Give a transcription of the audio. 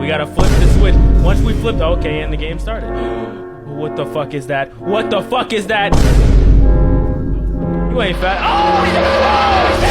We gotta flip the switch. Once we flipped, okay, and the game started. What the fuck is that? What the fuck is that? You ain't fat. Oh,